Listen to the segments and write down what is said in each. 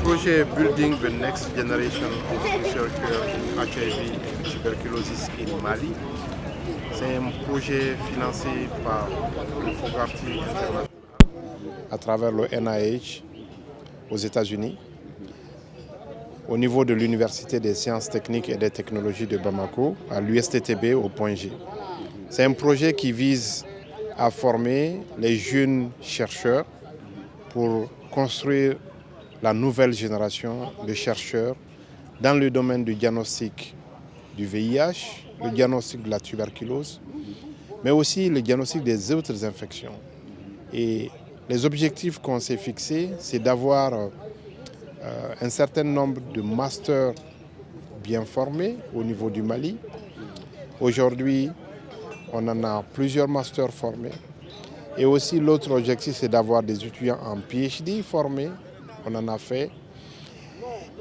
projet Building the Next Generation of Researchers in HIV and Tuberculosis in Mali, c'est un projet financé par le Fogarty International à travers le NIH aux États-Unis, au niveau de l'Université des sciences techniques et des technologies de Bamako, à l'USTTB au Point G. C'est un projet qui vise à former les jeunes chercheurs pour construire la nouvelle génération de chercheurs dans le domaine du diagnostic du VIH, le diagnostic de la tuberculose, mais aussi le diagnostic des autres infections. Et les objectifs qu'on s'est fixés, c'est d'avoir un certain nombre de masters bien formés au niveau du Mali. Aujourd'hui, on en a plusieurs masters formés. Et aussi l'autre objectif, c'est d'avoir des étudiants en PhD formés. On en a fait.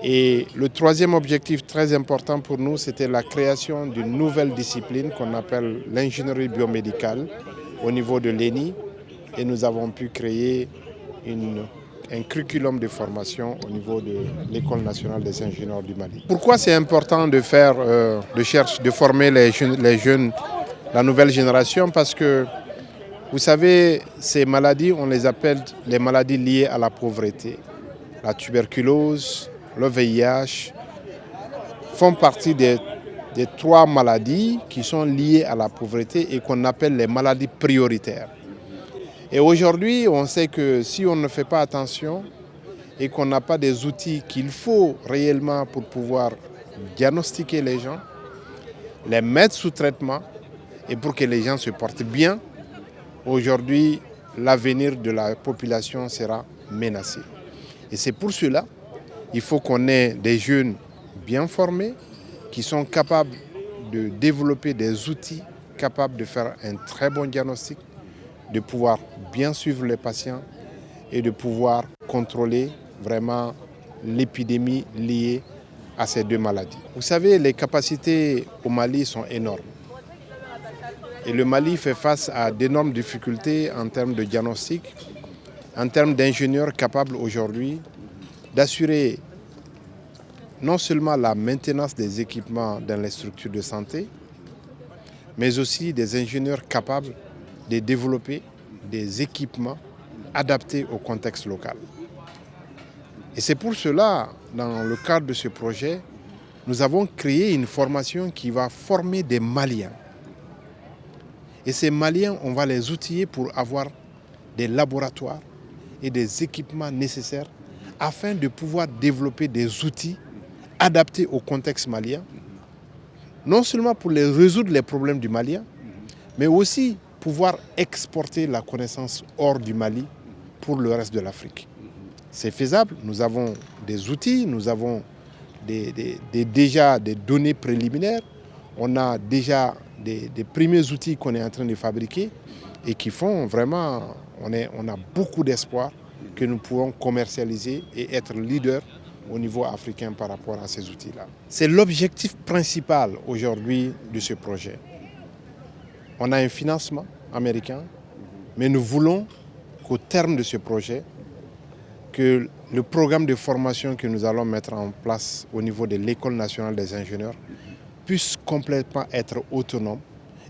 Et le troisième objectif très important pour nous, c'était la création d'une nouvelle discipline qu'on appelle l'ingénierie biomédicale au niveau de l'ENI. Et nous avons pu créer un curriculum de formation au niveau de l'École nationale des ingénieurs du Mali. Pourquoi c'est important de faire, de former les jeunes, la nouvelle génération? Parce que, vous savez, ces maladies, on les appelle les maladies liées à la pauvreté. La tuberculose, le VIH font partie des 3 maladies qui sont liées à la pauvreté et qu'on appelle les maladies prioritaires. Et aujourd'hui, on sait que si on ne fait pas attention et qu'on n'a pas des outils qu'il faut réellement pour pouvoir diagnostiquer les gens, les mettre sous traitement et pour que les gens se portent bien, aujourd'hui, l'avenir de la population sera menacé. Et c'est pour cela qu'il faut qu'on ait des jeunes bien formés qui sont capables de développer des outils, capables de faire un très bon diagnostic, de pouvoir bien suivre les patients et de pouvoir contrôler vraiment l'épidémie liée à ces 2 maladies. Vous savez, les capacités au Mali sont énormes. Et le Mali fait face à d'énormes difficultés en termes de diagnostic, en termes d'ingénieurs capables aujourd'hui d'assurer non seulement la maintenance des équipements dans les structures de santé, mais aussi des ingénieurs capables de développer des équipements adaptés au contexte local. Et c'est pour cela, dans le cadre de ce projet, nous avons créé une formation qui va former des Maliens. Et ces Maliens, on va les outiller pour avoir des laboratoires et des équipements nécessaires afin de pouvoir développer des outils adaptés au contexte malien, non seulement pour résoudre les problèmes du Malien, mais aussi pouvoir exporter la connaissance hors du Mali pour le reste de l'Afrique. C'est faisable, nous avons des outils, nous avons déjà des données préliminaires, on a déjà des premiers outils qu'on est en train de fabriquer et qui font vraiment, on a beaucoup d'espoir que nous pourrons commercialiser et être leader au niveau africain par rapport à ces outils-là. C'est l'objectif principal aujourd'hui de ce projet. On a un financement américain, mais nous voulons qu'au terme de ce projet, que le programme de formation que nous allons mettre en place au niveau de l'École nationale des ingénieurs puisse complètement être autonome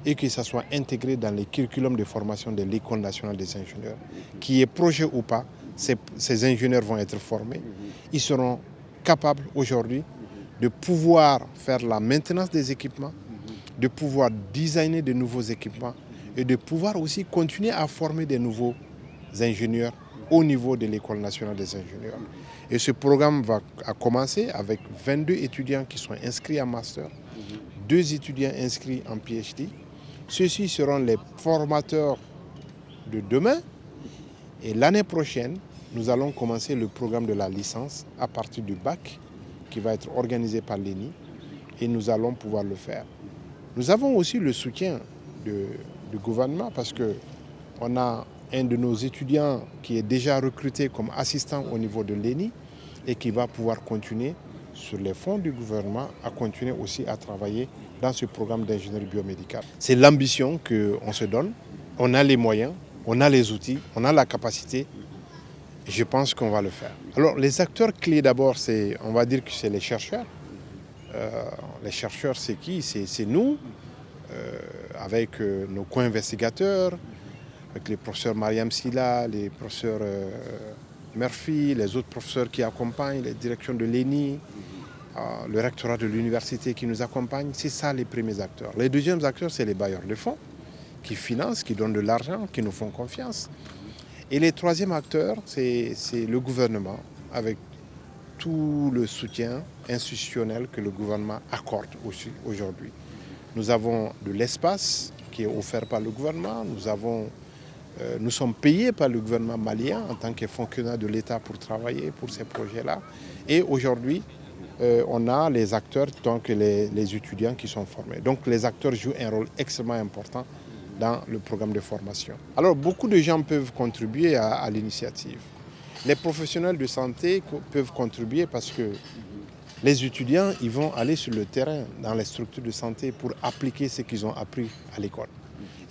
et que ça soit intégré dans les curriculums de formation de l'École nationale des ingénieurs. Qu'il y ait projet ou pas, ces ingénieurs vont être formés. Ils seront capables aujourd'hui de pouvoir faire la maintenance des équipements, de pouvoir designer de nouveaux équipements et de pouvoir aussi continuer à former des nouveaux ingénieurs au niveau de l'École nationale des ingénieurs. Et ce programme a commencé avec 22 étudiants qui sont inscrits en master, 2 étudiants inscrits en PhD. Ceux-ci seront les formateurs de demain. Et l'année prochaine, nous allons commencer le programme de la licence à partir du bac qui va être organisé par l'ENI et nous allons pouvoir le faire. Nous avons aussi le soutien du gouvernement parce qu'on a un de nos étudiants qui est déjà recruté comme assistant au niveau de l'ENI et qui va pouvoir continuer sur les fonds du gouvernement à continuer aussi à travailler dans ce programme d'ingénierie biomédicale. C'est l'ambition qu'on se donne, on a les moyens, on a les outils, on a la capacité Je pense qu'on va le faire. Alors les acteurs clés d'abord, on va dire que c'est les chercheurs. Les chercheurs, c'est qui? C'est nous, avec nos co-investigateurs, avec les professeurs Mariam Silla, les professeurs Murphy, les autres professeurs qui accompagnent, les directions de l'ENI, le rectorat de l'université qui nous accompagne. C'est ça les premiers acteurs. Les deuxièmes acteurs, c'est les bailleurs de fonds qui financent, qui donnent de l'argent, qui nous font confiance. Et les troisièmes acteurs, c'est le gouvernement, avec tout le soutien institutionnel que le gouvernement accorde aujourd'hui. Nous avons de l'espace qui est offert par le gouvernement. Nous sommes payés par le gouvernement malien en tant que fonctionnaires de l'État pour travailler pour ces projets-là. Et aujourd'hui, on a les acteurs, donc les étudiants qui sont formés. Donc les acteurs jouent un rôle extrêmement important dans le programme de formation. Alors beaucoup de gens peuvent contribuer à l'initiative. Les professionnels de santé peuvent contribuer parce que les étudiants, ils vont aller sur le terrain dans les structures de santé pour appliquer ce qu'ils ont appris à l'école.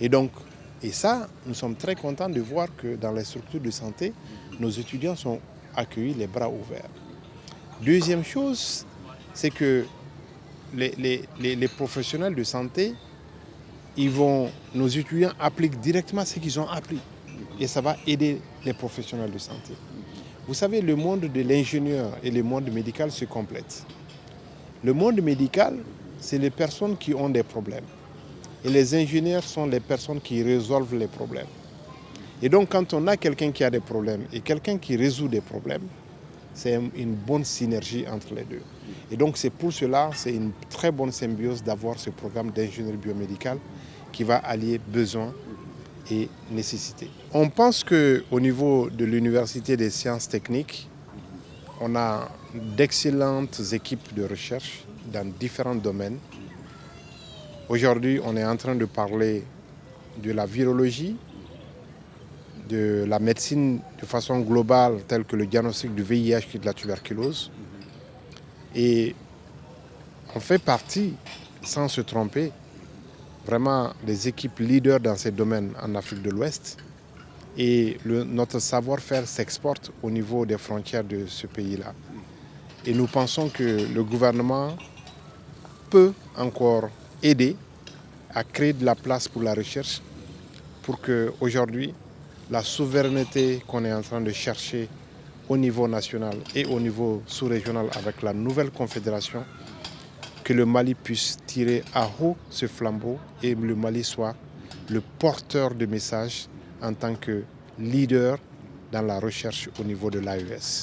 Et ça, nous sommes très contents de voir que dans les structures de santé, nos étudiants sont accueillis les bras ouverts. Deuxième chose, c'est que les professionnels de santé, nos étudiants appliquent directement ce qu'ils ont appris. Et ça va aider les professionnels de santé. Vous savez, le monde de l'ingénieur et le monde médical se complètent. Le monde médical, c'est les personnes qui ont des problèmes. Et les ingénieurs sont les personnes qui résolvent les problèmes. Et donc, quand on a quelqu'un qui a des problèmes et quelqu'un qui résout des problèmes, c'est une bonne synergie entre les deux. Et donc, c'est pour cela, c'est une très bonne symbiose d'avoir ce programme d'ingénierie biomédicale qui va allier besoin et nécessité. On pense qu'au niveau de l'Université des sciences techniques, on a d'excellentes équipes de recherche dans différents domaines. Aujourd'hui, on est en train de parler de la virologie, de la médecine de façon globale, telle que le diagnostic du VIH et de la tuberculose. Et on fait partie, sans se tromper, vraiment des équipes leaders dans ces domaines en Afrique de l'Ouest. Et notre savoir-faire s'exporte au niveau des frontières de ce pays-là. Et nous pensons que le gouvernement peut encore aider à créer de la place pour la recherche pour qu'aujourd'hui, la souveraineté qu'on est en train de chercher au niveau national et au niveau sous-régional avec la nouvelle confédération, que le Mali puisse tirer à haut ce flambeau et le Mali soit le porteur de messages en tant que leader dans la recherche au niveau de l'AES.